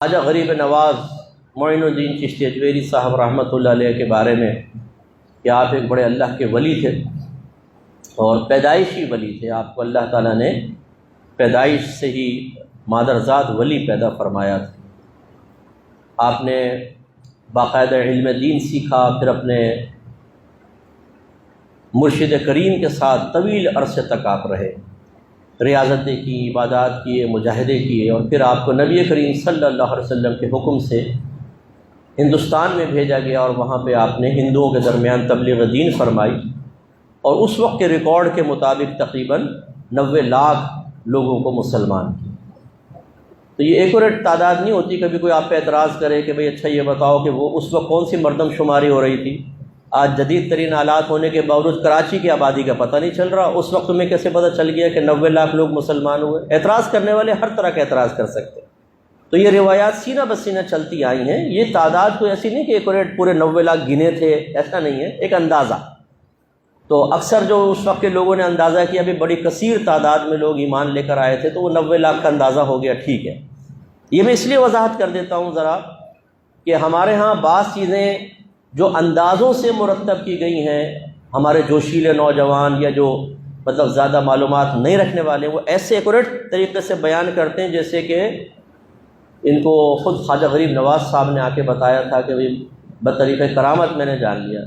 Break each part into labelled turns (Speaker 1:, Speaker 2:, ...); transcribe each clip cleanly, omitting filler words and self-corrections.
Speaker 1: خواجہ غریب نواز معین الدین چشتی اجمیری صاحب رحمۃ اللہ علیہ کے بارے میں کہ آپ ایک بڑے اللہ کے ولی تھے اور پیدائشی ولی تھے. آپ کو اللہ تعالیٰ نے پیدائش سے ہی مادرزاد ولی پیدا فرمایا تھا. آپ نے باقاعدہ علم دین سیکھا، پھر اپنے مرشد کریم کے ساتھ طویل عرصے تک آپ رہے، ریاضتیں کی، عبادات کیے، مجاہدے کیے، اور پھر آپ کو نبی کریم صلی اللہ علیہ وسلم کے حکم سے ہندوستان میں بھیجا گیا اور وہاں پہ آپ نے ہندوؤں کے درمیان تبلیغ دین فرمائی، اور اس وقت کے ریکارڈ کے مطابق تقریباً 90 لاکھ لوگوں کو مسلمان کیا. تو یہ ایکوریٹ تعداد نہیں ہوتی. کبھی کوئی آپ پہ اعتراض کرے کہ بھئی اچھا یہ بتاؤ کہ وہ اس وقت کون سی مردم شماری ہو رہی تھی. آج جدید ترین آلات ہونے کے باوجود کراچی کی آبادی کا پتہ نہیں چل رہا، اس وقت میں کیسے پتہ چل گیا کہ 90 لاکھ لوگ مسلمان ہوئے. اعتراض کرنے والے ہر طرح کا اعتراض کر سکتے. تو یہ روایات سینہ بسینہ چلتی آئی ہیں. یہ تعداد کوئی ایسی نہیں کہ ایکوریٹ پورے 90 لاکھ گنے تھے، ایسا نہیں ہے، ایک اندازہ. تو اکثر جو اس وقت کے لوگوں نے اندازہ کیا بھی بڑی کثیر تعداد میں لوگ ایمان لے کر آئے تھے، تو وہ 90 لاکھ کا اندازہ ہو گیا. ٹھیک ہے، یہ میں اس لیے وضاحت کر دیتا ہوں ذرا کہ ہمارے ہاں بعض چیزیں جو اندازوں سے مرتب کی گئی ہیں، ہمارے جوشیلے نوجوان یا جو مطلب زیادہ معلومات نہیں رکھنے والے وہ ایسے ایکوریٹ طریقے سے بیان کرتے ہیں جیسے کہ ان کو خود خواجہ غریب نواز صاحب نے آ کے بتایا تھا کہ بطریقہ کرامت میں نے جان لیا.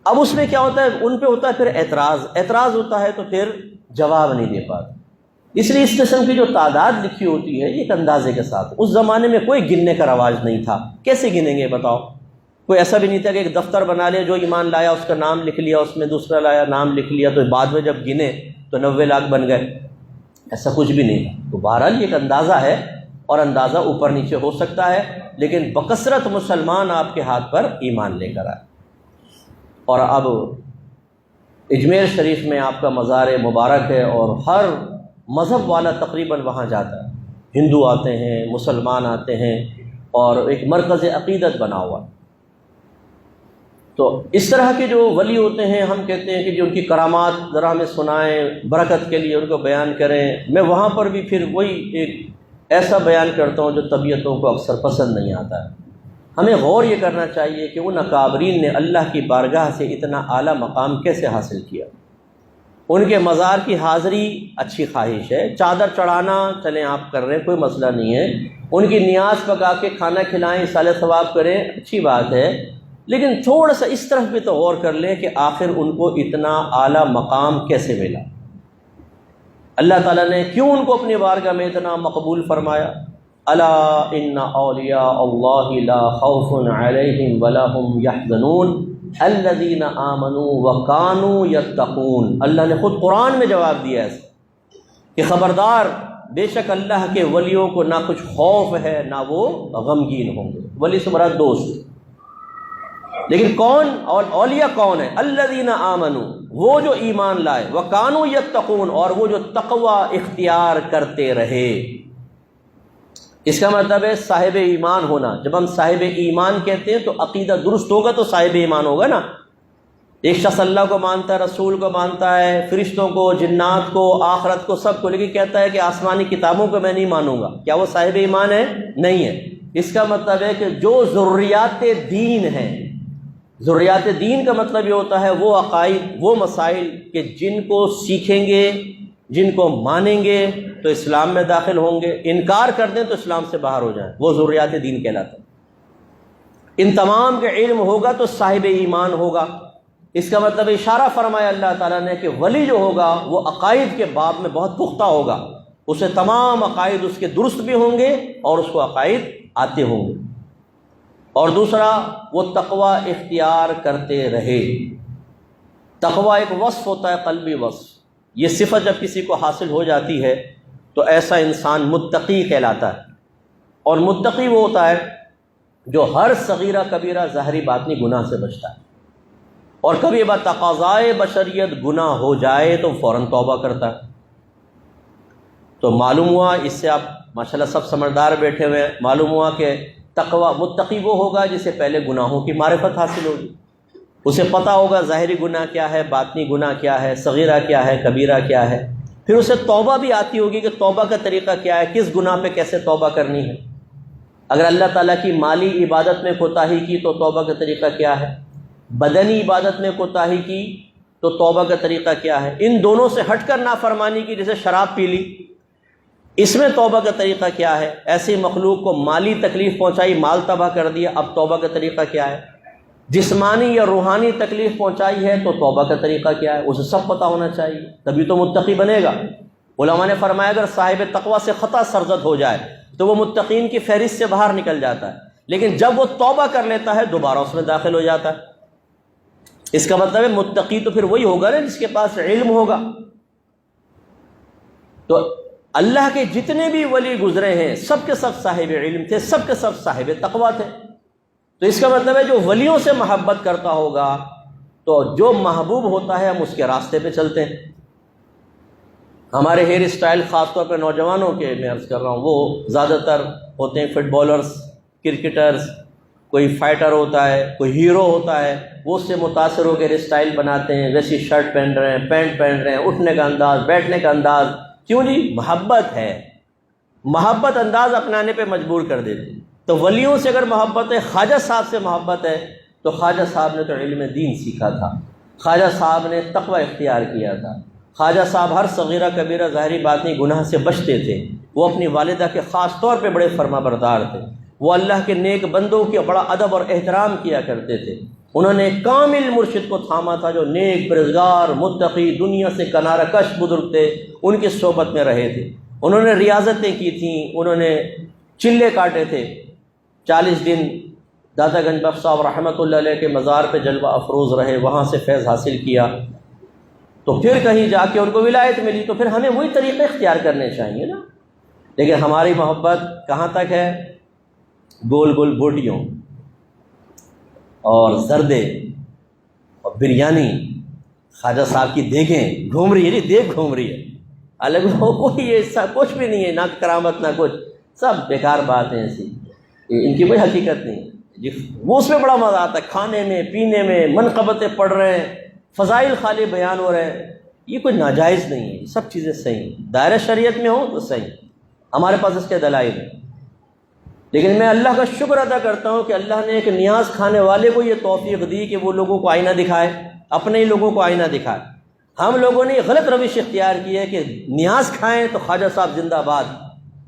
Speaker 1: اب اس میں کیا ہوتا ہے، ان پہ ہوتا ہے پھر اعتراض ہوتا ہے تو پھر جواب نہیں دے پاتے. اس لیے اس قسم کی جو تعداد لکھی ہوتی ہے ایک اندازے کے ساتھ. اس زمانے میں کوئی گننے کا رواج نہیں تھا. کیسے گنیں گے بتاؤ؟ کوئی ایسا بھی نہیں تھا کہ ایک دفتر بنا لیا، جو ایمان لایا اس کا نام لکھ لیا، اس میں دوسرا لایا نام لکھ لیا، تو بعد میں جب گنے تو 90 لاکھ بن گئے. ایسا کچھ بھی نہیں تھا. تو بہرحال یہ ایک اندازہ ہے اور اندازہ اوپر نیچے ہو سکتا ہے، لیکن بکثرت مسلمان آپ کے ہاتھ پر ایمان لے کر آئے. اور اب اجمیر شریف میں آپ کا مزار مبارک ہے اور ہر مذہب والا تقریباً وہاں جاتا ہے. ہندو آتے ہیں، مسلمان آتے ہیں، اور ایک مرکز عقیدت بنا ہوا. تو اس طرح کے جو ولی ہوتے ہیں، ہم کہتے ہیں کہ جو ان کی کرامات ذرا ہمیں سنائیں، برکت کے لیے ان کو بیان کریں. میں وہاں پر بھی پھر وہی ایک ایسا بیان کرتا ہوں جو طبیعتوں کو اکثر پسند نہیں آتا ہے. ہمیں غور یہ کرنا چاہیے کہ ان اکابرین نے اللہ کی بارگاہ سے اتنا اعلیٰ مقام کیسے حاصل کیا. ان کے مزار کی حاضری اچھی خواہش ہے، چادر چڑھانا چلیں آپ کر رہے ہیں، کوئی مسئلہ نہیں ہے. ان کی نیاز پکا کے کھانا کھلائیں، اصالہ ثواب کریں، اچھی بات ہے. لیکن تھوڑا سا اس طرف بھی تو غور کر لیں کہ آخر ان کو اتنا اعلیٰ مقام کیسے ملا. اللہ تعالیٰ نے کیوں ان کو اپنی بارگاہ میں اتنا مقبول فرمایا؟ الا ان اولیاء اللہ لا خوف علیہم ولا هم يحزنون الذین آمنوا وکانوا یتقون. اللہ نے خود قرآن میں جواب دیا ہے کہ خبردار، بے شک اللہ کے ولیوں کو نہ کچھ خوف ہے نہ وہ غمگین ہوں گے. ولی سے مراد دوست. لیکن کون اور اولیاء کون ہے؟ الذین آمنوا، وہ جو ایمان لائے، وکانوا یتقون، اور وہ جو تقوی اختیار کرتے رہے. اس کا مطلب ہے صاحب ایمان ہونا. جب ہم صاحب ایمان کہتے ہیں تو عقیدہ درست ہوگا تو صاحب ایمان ہوگا نا. ایک شخص اللہ کو مانتا ہے، رسول کو مانتا ہے، فرشتوں کو، جنات کو، آخرت کو، سب کو، لیکن کہتا ہے کہ آسمانی کتابوں کو میں نہیں مانوں گا. کیا وہ صاحب ایمان ہے؟ نہیں ہے. اس کا مطلب ہے کہ جو ضروریات دین ہیں، ضروریات دین کا مطلب یہ ہوتا ہے وہ عقائد، وہ مسائل کہ جن کو سیکھیں گے، جن کو مانیں گے تو اسلام میں داخل ہوں گے، انکار کر دیں تو اسلام سے باہر ہو جائیں، وہ ضروریات دین کہلاتے ہیں. ان تمام کے علم ہوگا تو صاحب ایمان ہوگا. اس کا مطلب اشارہ فرمایا اللہ تعالیٰ نے کہ ولی جو ہوگا وہ عقائد کے باب میں بہت پختہ ہوگا. اسے تمام عقائد اس کے درست بھی ہوں گے اور اس کو عقائد آتے ہوں گے. اور دوسرا، وہ تقوی اختیار کرتے رہے. تقوی ایک وصف ہوتا ہے، قلبی وصف. یہ صفت جب کسی کو حاصل ہو جاتی ہے تو ایسا انسان متقی کہلاتا ہے. اور متقی وہ ہوتا ہے جو ہر صغیرہ کبیرہ ظاہری باطنی گناہ سے بچتا ہے، اور کبھی بتقاضائے بشریت گناہ ہو جائے تو فوراً توبہ کرتا ہے. تو معلوم ہوا، اس سے آپ ماشاءاللہ سب سمجھدار بیٹھے ہوئے ہیں، معلوم ہوا کہ تقوی متقی وہ ہوگا جسے پہلے گناہوں کی معرفت حاصل ہوگی. اسے پتہ ہوگا ظاہری گناہ کیا ہے، باطنی گناہ کیا ہے، صغیرہ کیا ہے، کبیرہ کیا ہے. پھر اسے توبہ بھی آتی ہوگی کہ توبہ کا طریقہ کیا ہے، کس گناہ پہ کیسے توبہ کرنی ہے. اگر اللہ تعالیٰ کی مالی عبادت میں کوتاہی کی تو توبہ کا طریقہ کیا ہے؟ بدنی عبادت میں کوتاہی کی تو توبہ کا طریقہ کیا ہے؟ ان دونوں سے ہٹ کر نافرمانی کی، جیسے شراب پی لی، اس میں توبہ کا طریقہ کیا ہے؟ ایسی مخلوق کو مالی تکلیف پہنچائی، مال تباہ کر دیا، اب توبہ کا طریقہ کیا ہے؟ جسمانی یا روحانی تکلیف پہنچائی ہے تو توبہ کا طریقہ کیا ہے؟ اسے سب پتہ ہونا چاہیے، تبھی تو متقی بنے گا۔ علماء نے فرمایا اگر صاحب تقویٰ سے خطا سرزد ہو جائے تو وہ متقین کی فہرست سے باہر نکل جاتا ہے، لیکن جب وہ توبہ کر لیتا ہے دوبارہ اس میں داخل ہو جاتا ہے۔ اس کا مطلب ہے متقی تو پھر وہی ہوگا نا جس کے پاس علم ہوگا۔ تو اللہ کے جتنے بھی ولی گزرے ہیں سب کے سب صاحب علم تھے، سب کے سب صاحب تقویٰ تھے۔ تو اس کا مطلب ہے جو ولیوں سے محبت کرتا ہوگا تو جو محبوب ہوتا ہے ہم اس کے راستے پہ چلتے ہیں۔ ہمارے ہیئر اسٹائل خاص طور پہ نوجوانوں کے میں عرض کر رہا ہوں، وہ زیادہ تر ہوتے ہیں فٹ بالرز، کرکٹرز، کوئی فائٹر ہوتا ہے، کوئی ہیرو ہوتا ہے، وہ اس سے متاثر ہو کے ہیئر اسٹائل بناتے ہیں، ویسی شرٹ پہن رہے ہیں، پینٹ پہن رہے ہیں، اٹھنے کا انداز، بیٹھنے کا انداز۔ کیوں جی؟ محبت ہے، محبت انداز اپنانے پہ مجبور کر دیتی۔ تو ولیوں سے اگر محبت ہے، خواجہ صاحب سے محبت ہے تو خواجہ صاحب نے تو علم دین سیکھا تھا، خواجہ صاحب نے تقوی اختیار کیا تھا، خواجہ صاحب ہر صغیرہ کبیرہ ظاہری باطنی گناہ سے بچتے تھے، وہ اپنی والدہ کے خاص طور پہ بڑے فرما بردار تھے، وہ اللہ کے نیک بندوں کے بڑا ادب اور احترام کیا کرتے تھے۔ انہوں نے کامل مرشد کو تھاما تھا جو نیک پرہیزگار متقی دنیا سے کنارہ کش بزرگ تھے، ان کی صحبت میں رہے تھے۔ انہوں نے ریاضتیں کی تھیں، انہوں نے چلے کاٹے تھے، 40 دن داتا گنج بخش صاحب رحمۃ اللہ علیہ کے مزار پہ جلوہ افروز رہے، وہاں سے فیض حاصل کیا، تو پھر کہیں جا کے ان کو ولایت ملی، تو پھر ہمیں وہی طریقے اختیار کرنے چاہیے نا۔ لیکن ہماری محبت کہاں تک ہے؟ گول گول بوٹیوں اور زردے اور بریانی، خواجہ صاحب کی دیگیں گھوم رہی ہے جی، دیگ گھوم رہی ہے، الگ کوئی ایسا کچھ بھی نہیں ہے، نہ کرامت نہ کچھ، سب بیکار باتیں ایسی، ان کی کوئی حقیقت نہیں جی۔ وہ اس میں بڑا مزہ آتا ہے، کھانے میں پینے میں، منقبتیں پڑھ رہے ہیں، فضائل خالی بیان ہو رہے ہیں، یہ کوئی ناجائز نہیں ہے، سب چیزیں صحیح ہیں، دائرہ شریعت میں ہوں تو صحیح، ہمارے پاس اس کے دلائل ہیں۔ لیکن میں اللہ کا شکر ادا کرتا ہوں کہ اللہ نے ایک نیاز کھانے والے کو یہ توفیق دی کہ وہ لوگوں کو آئینہ دکھائے، اپنے ہی لوگوں کو آئینہ دکھائے۔ ہم لوگوں نے غلط روش اختیار کی ہے کہ نیاز کھائیں تو خواجہ صاحب زندہ باد،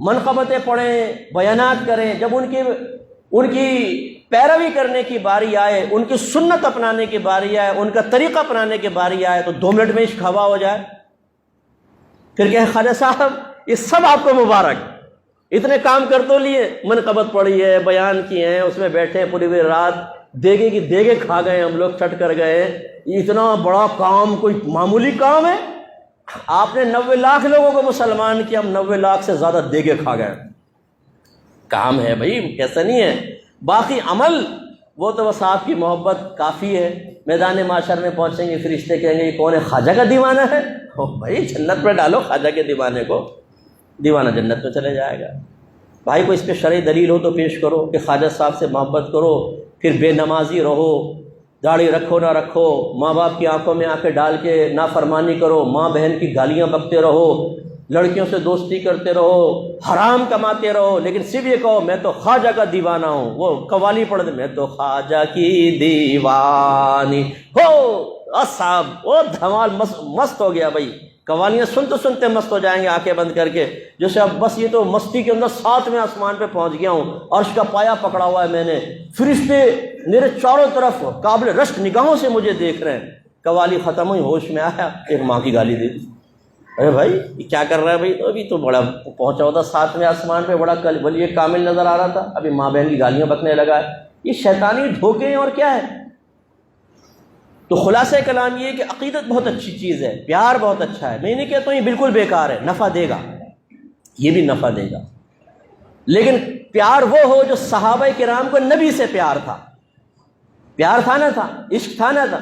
Speaker 1: منقبتیں پڑھیں، بیانات کریں، جب ان کی پیروی کرنے کی باری آئے، ان کی سنت اپنانے کی باری آئے، ان کا طریقہ اپنانے کی باری آئے تو 2 منٹ میں عشق ہوا ہو جائے، پھر کہیں خواجہ صاحب یہ سب آپ کو مبارک، اتنے کام کر تو لیے، منقبت پڑھی ہے، بیان کیے ہیں، اس میں بیٹھے ہیں پوری رات، دیگے کی دیگے کھا گئے ہم لوگ، چٹ کر گئے، اتنا بڑا کام کوئی معمولی کام ہے؟ آپ نے 90 لاکھ لوگوں کو مسلمان کیا، ہم 90 لاکھ سے زیادہ دیگے کھا گئے، کام ہے بھائی، کیسا نہیں ہے؟ باقی عمل وہ تو بس آپ کی محبت کافی ہے۔ میدان معاشر میں پہنچیں گے، فرشتے کہیں گے یہ کون ہے؟ خواجہ کا دیوانہ ہے۔ بھائی جنت میں ڈالو خواجہ کے دیوانے کو، دیوانہ جنت میں چلے جائے گا۔ بھائی کو اس پہ شرعی دلیل ہو تو پیش کرو کہ خواجہ صاحب سے محبت کرو، پھر بے نمازی رہو، داڑھی رکھو نہ رکھو، ماں باپ کی آنکھوں میں آنکھیں ڈال کے نافرمانی کرو، ماں بہن کی گالیاں بکتے رہو، لڑکیوں سے دوستی کرتے رہو، حرام کماتے رہو، لیکن صرف یہ کہو میں تو خواجہ کا دیوانہ ہوں۔ وہ قوالی پڑھ دے، میں تو خواجہ کی دیوانی ہو، صاحب وہ دھمال مست ہو گیا بھائی، قوالیاں سنتے سنتے مست ہو جائیں گے آنکھیں بند کر کے، جیسے اب بس یہ تو مستی کے اندر 7ویں آسمان پہ پہنچ گیا ہوں، عرش کا پایا پکڑا ہوا ہے میں نے، فرشتے میرے چاروں طرف قابل رشک نگاہوں سے مجھے دیکھ رہے ہیں۔ قوالی ختم ہوئی، ہوش میں آیا، ایک ماں کی گالی دی، ارے بھائی یہ کیا کر رہا ہے بھائی؟ تو ابھی تو بڑا پہنچا ہوتا 7ویں آسمان پہ، بڑا ولی کامل نظر آ رہا تھا، ابھی ماں بہن کی گالیاں بکنے لگا ہے۔ یہ شیطانی دھوکے ہیں اور کیا ہے؟ تو خلاصہ کلام یہ کہ عقیدت بہت اچھی چیز ہے، پیار بہت اچھا ہے، میں نہیں کہتا ہوں یہ بالکل بیکار ہے، نفع دے گا، یہ بھی نفع دے گا، لیکن پیار وہ ہو جو صحابہ کرام کو نبی سے پیار تھا، پیار تھا نہ تھا، عشق تھا نہ تھا،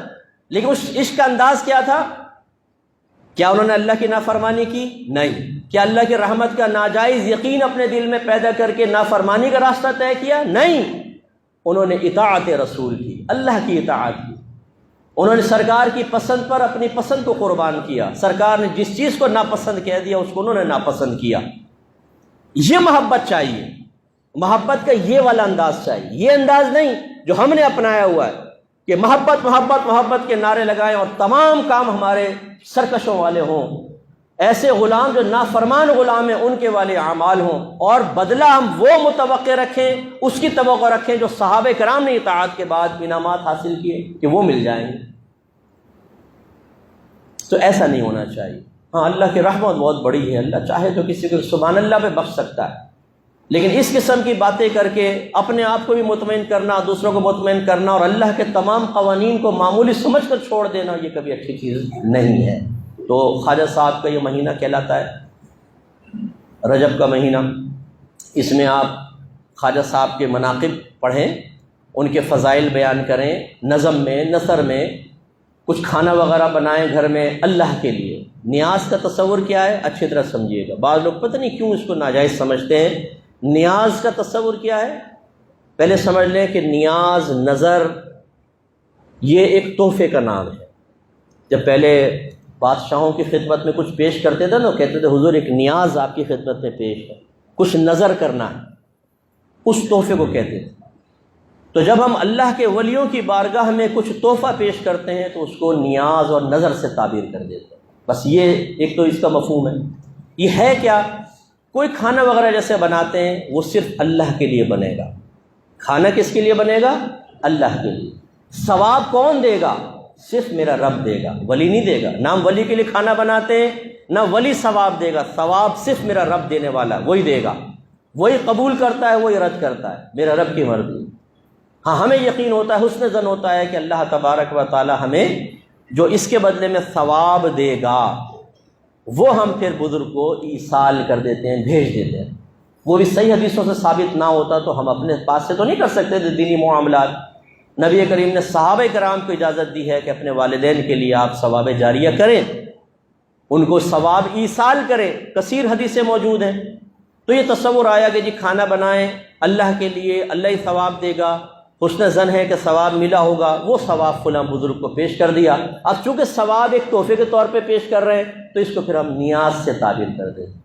Speaker 1: لیکن اس عشق کا انداز کیا تھا؟ کیا انہوں نے اللہ کی نافرمانی کی؟ نہیں۔ کیا اللہ کی رحمت کا ناجائز یقین اپنے دل میں پیدا کر کے نافرمانی کا راستہ طے کیا؟ نہیں۔ انہوں نے اطاعت رسول کی، اللہ کی اطاعت کی، انہوں نے سرکار کی پسند پر اپنی پسند کو قربان کیا، سرکار نے جس چیز کو ناپسند کہہ دیا اس کو انہوں نے ناپسند کیا۔ یہ محبت چاہیے، محبت کا یہ والا انداز چاہیے، یہ انداز نہیں جو ہم نے اپنایا ہوا ہے کہ محبت محبت محبت کے نعرے لگائیں اور تمام کام ہمارے سرکشوں والے ہوں، ایسے غلام جو نافرمان غلام ہیں ان کے والے اعمال ہوں، اور بدلہ ہم وہ متوقع رکھیں، اس کی توقع رکھیں جو صحابہ کرام نے اطاعت کے بعد انعامات حاصل کیے کہ وہ مل جائیں گے۔ تو ایسا نہیں ہونا چاہیے۔ ہاں اللہ کی رحمت بہت بڑی ہے، اللہ چاہے تو کسی کو سبحان اللہ پہ بخش سکتا ہے، لیکن اس قسم کی باتیں کر کے اپنے آپ کو بھی مطمئن کرنا، دوسروں کو مطمئن کرنا اور اللہ کے تمام قوانین کو معمولی سمجھ کر چھوڑ دینا، یہ کبھی اچھی چیز نہیں ہے۔ تو خواجہ صاحب کا یہ مہینہ کہلاتا ہے رجب کا مہینہ، اس میں آپ خواجہ صاحب کے مناقب پڑھیں، ان کے فضائل بیان کریں، نظم میں نثر میں کچھ کھانا وغیرہ بنائیں گھر میں اللہ کے لیے۔ نیاز کا تصور کیا ہے اچھی طرح سمجھیے گا، بعض لوگ پتہ نہیں کیوں اس کو ناجائز سمجھتے ہیں۔ نیاز کا تصور کیا ہے پہلے سمجھ لیں کہ نیاز، نظر، یہ ایک تحفے کا نام ہے۔ جب پہلے بادشاہوں کی خدمت میں کچھ پیش کرتے تھے نا، کہتے تھے حضور ایک نیاز آپ کی خدمت میں پیش ہے، کچھ نظر کرنا ہے، اس تحفے کو کہتے تھے۔ تو جب ہم اللہ کے ولیوں کی بارگاہ میں کچھ تحفہ پیش کرتے ہیں تو اس کو نیاز اور نظر سے تعبیر کر دیتے ہیں۔ بس یہ ایک تو اس کا مفہوم ہے۔ یہ ہے کیا؟ کوئی کھانا وغیرہ جیسے بناتے ہیں وہ صرف اللہ کے لیے بنے گا۔ کھانا کس کے لیے بنے گا؟ اللہ کے لیے۔ ثواب کون دے گا؟ صرف میرا رب دے گا، ولی نہیں دے گا۔ نہ ہم ولی کے لیے کھانا بناتے ہیں، نہ ولی ثواب دے گا، ثواب صرف میرا رب دینے والا وہی دے گا، وہی قبول کرتا ہے، وہی رد کرتا ہے، میرا رب کی مرضی۔ ہاں ہمیں یقین ہوتا ہے، حسن ظن ہوتا ہے کہ اللہ تبارک و تعالی ہمیں جو اس کے بدلے میں ثواب دے گا وہ ہم پھر بزرگ کو ایصال کر دیتے ہیں، بھیج دیتے ہیں۔ وہ بھی صحیح حدیثوں سے ثابت نہ ہوتا تو ہم اپنے پاس سے تو نہیں کر سکتے تھے دینی معاملات۔ نبی کریم نے صحابہ کرام کو اجازت دی ہے کہ اپنے والدین کے لیے آپ ثواب جاریہ کریں، ان کو ثواب ایصال کریں، کثیر حدیثیں موجود ہیں۔ تو یہ تصور آیا کہ جی کھانا بنائیں اللہ کے لیے، اللہ ہی ثواب دے گا، حسن ظن ہے کہ ثواب ملا ہوگا، وہ ثواب فلاں بزرگ کو پیش کر دیا۔ اب چونکہ ثواب ایک تحفے کے طور پہ پیش کر رہے ہیں تو اس کو پھر ہم نیاز سے تعبیر کر دیتے ہیں۔